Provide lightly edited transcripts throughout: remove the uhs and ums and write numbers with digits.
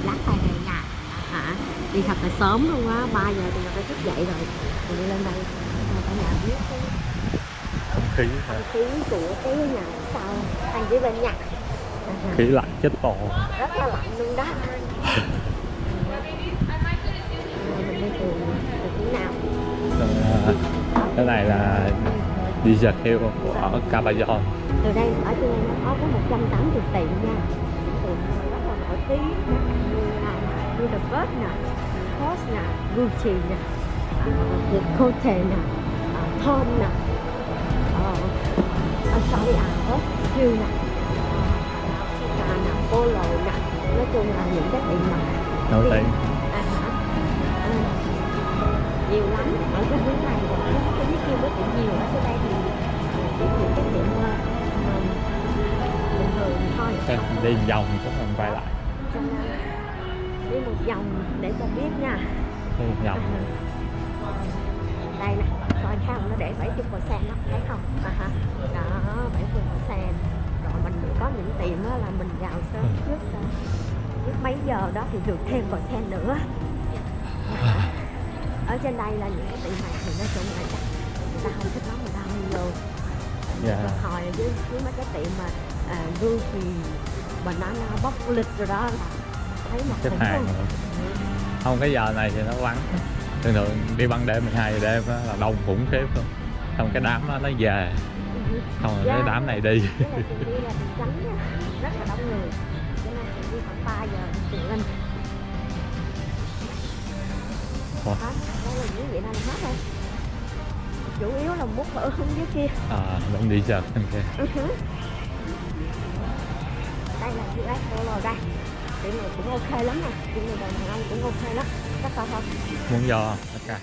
lát hai ngày nha. Đi thật là sớm luôn á, 3 giờ thì mình phải thức dậy rồi. Mình đi lên đây cả nhà biết cái không khí của cái nhà sau thành dưới bên nhà. Khí lạnh chết tổ. Rất là lạnh luôn đó. Mình đi từ phía nào? Cái này là Desert Hill của Cabazon. Từ đây ở trên đây nó có 180 tiệm nha. Tiệm rất là nổi tiếng như The Bird nè, Post nè, Gucci nè, Cote nè, Tom nè, sorry, Hostile nè, Polo nè. Nói chung là những cái tiệm mà nổi tiếng. Nhiều lắm ở cái hướng này, cái phía kia mới cũng nhiều. Ở dưới đây thì chỉ những cái tiệm bình thường thôi. Đi vòng cũng không quay lại. Cho nên đi một vòng để cho biết nha. Đi một vòng. Đây nè, coi thấy không, nó để 70% đó, thấy không? Đó, 70%. Rồi mình có những tiệm đó là mình vào sớm trước mấy giờ đó thì được thêm % nữa. Ở trên đây là những cái tiệm này thì nói chung là chắc người ta không thích lắm, người ta không vô. Hồi với mấy cái tiệm mà Gucci, banana bóc lịch rồi đó là thấy mặt xếp hàng rồi. Không, cái giờ này thì nó vắng. Thường thường đi ban đêm 12 giờ đêm đó là đông khủng khiếp luôn. Xong cái đám đó nó về. Xong rồi cái đám này đi. Cái này đi là mình tránh nha, rất là đông người. Cho nên mình đi khoảng 3 giờ mình lên. Hết, đây là những vậy là hết rồi. Chủ yếu là mút ở hướng dưới kia. Mình đi chợ bên kia. Đây là US Polo đây. Tiệm này cũng ok lắm nè, tiệm này đàn ông cũng ok lắm. Chắc thôi thôi. Muốn vô ok.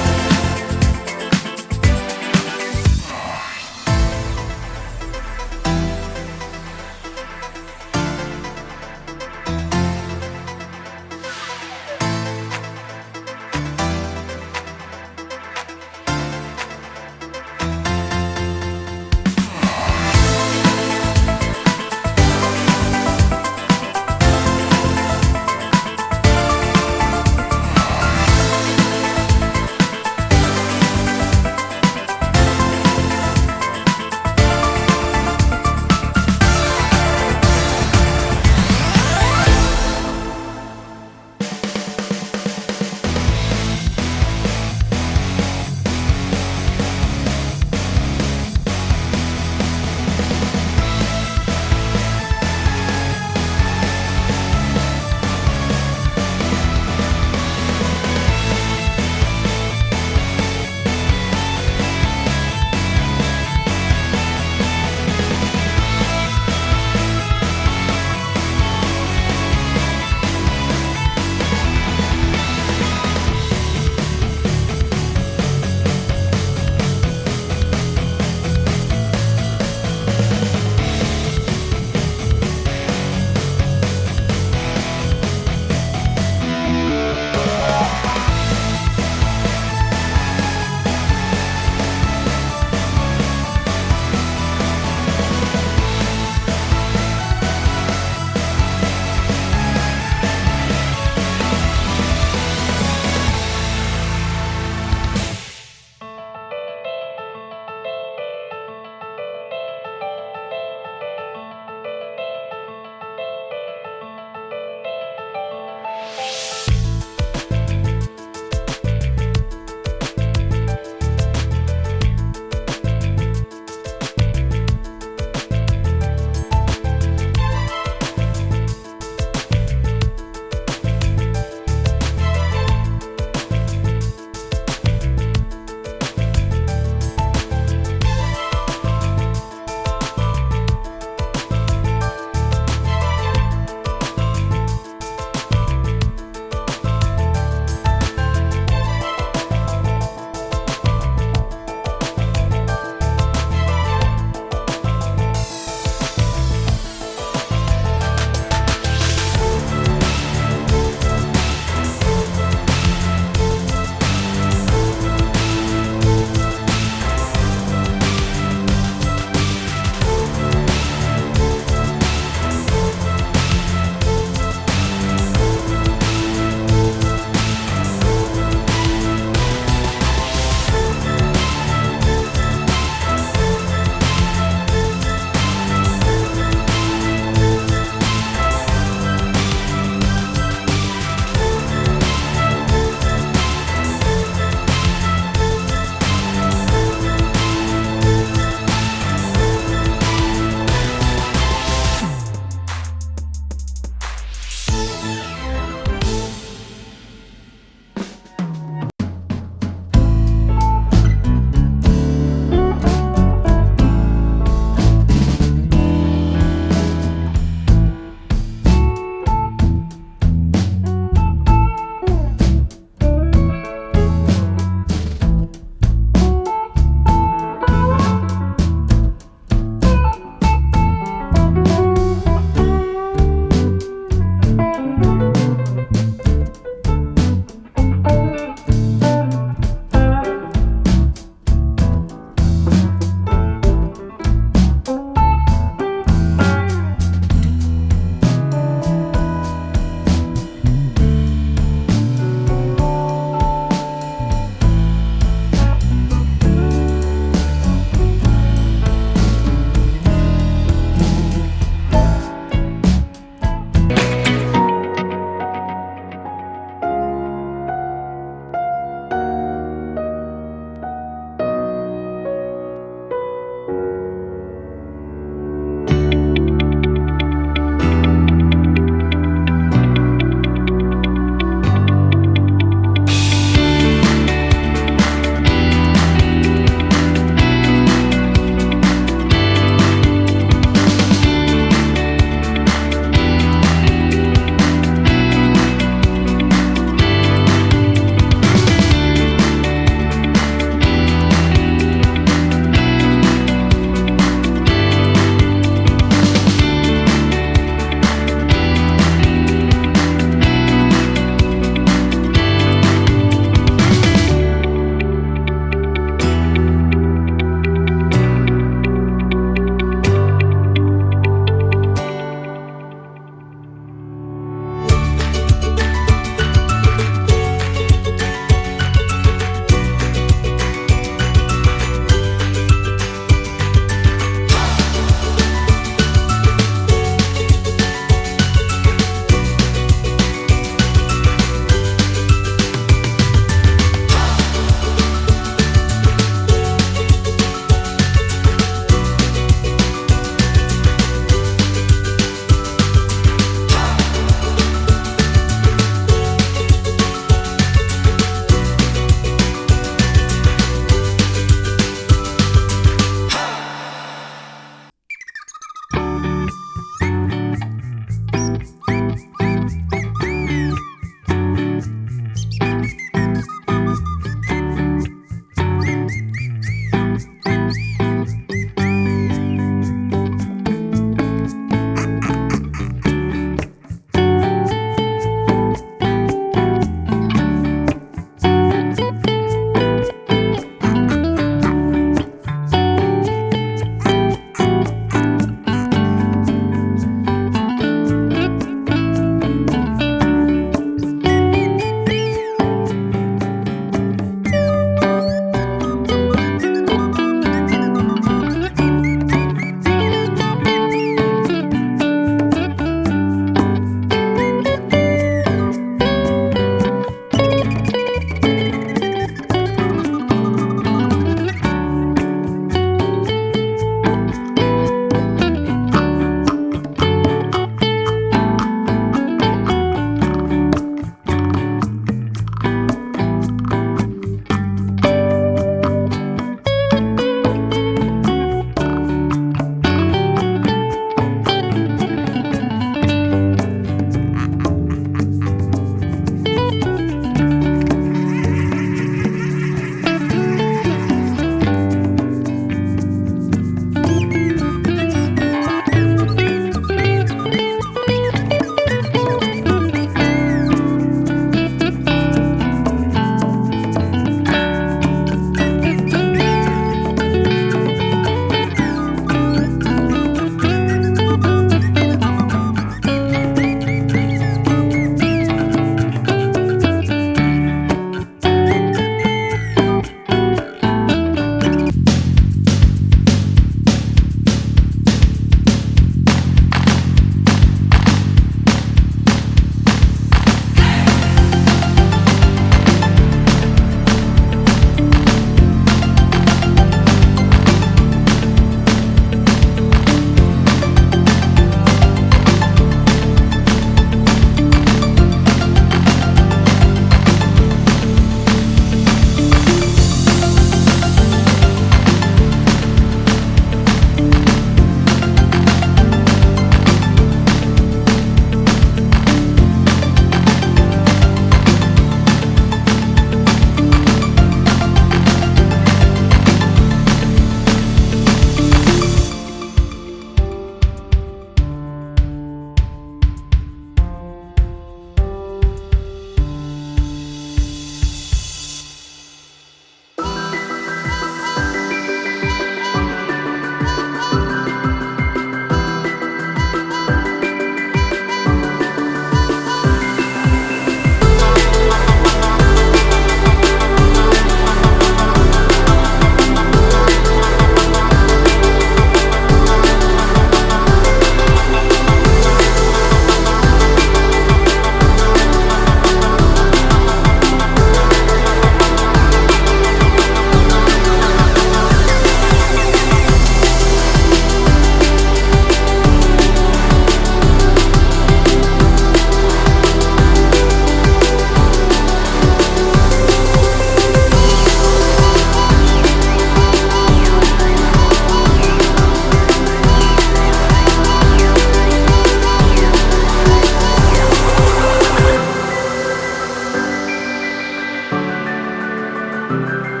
Bye.